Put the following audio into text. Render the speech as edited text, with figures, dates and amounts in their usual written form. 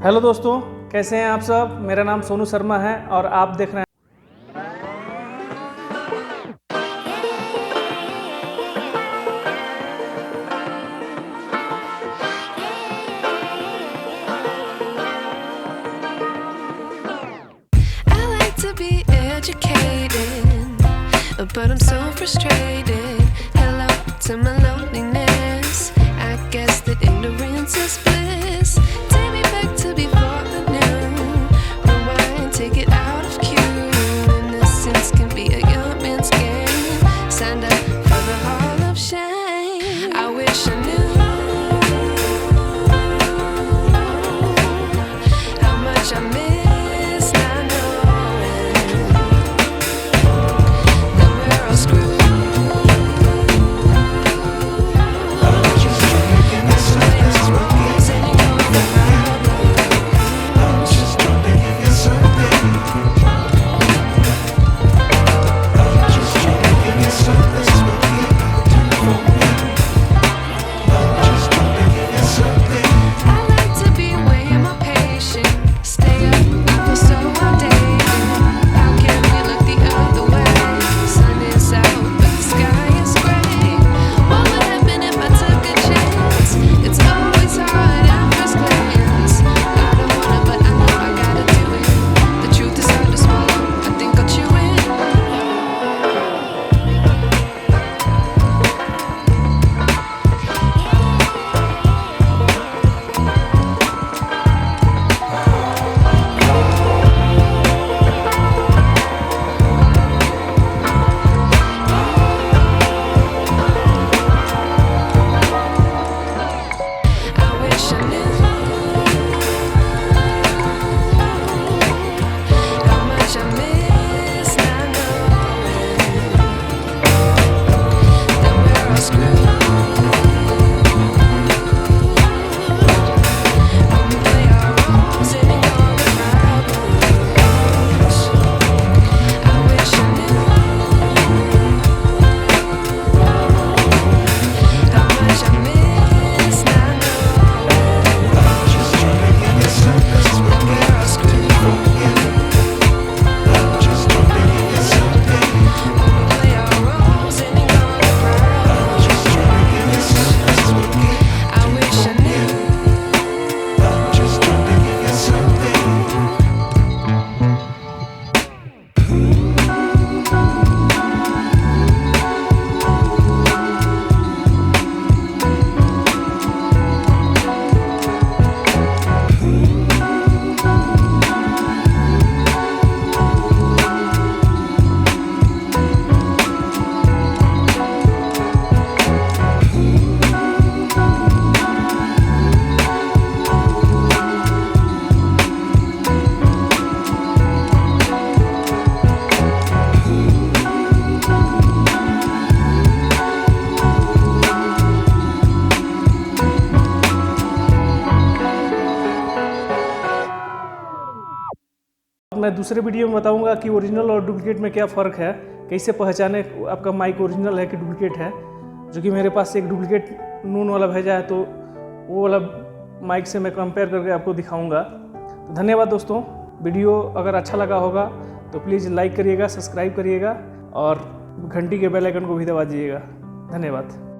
Hello दोस्तों, कैसे हैं आप सब। मेरा नाम सोनू शर्मा है और आप देख रहे हैं to be educated, but I'm so frustrated. Hello to my loneliness. I guess that ignorance is bliss. Take me back to before I knew. Rewind, take it out of cue. Innocence can be a young man's game. Signed up for the hall of shame. I wish I knew how much I miss. मैं दूसरे video में बताऊंगा कि original और duplicate में क्या फ़र्क है, कैसे पहचाने आपका माइक ओरिजिनल है कि डुप्लीकेट है। जो कि मेरे पास एक डुप्लीकेट नून वाला भेजा है, तो वो वाला माइक से मैं कंपेयर करके आपको दिखाऊंगा। तो धन्यवाद दोस्तों। वीडियो अगर अच्छा लगा होगा तो प्लीज़ लाइक करिएगा, सब्सक्राइब करिएगा और घंटी के बेल आइकन को भी दबा दीजिएगा। धन्यवाद।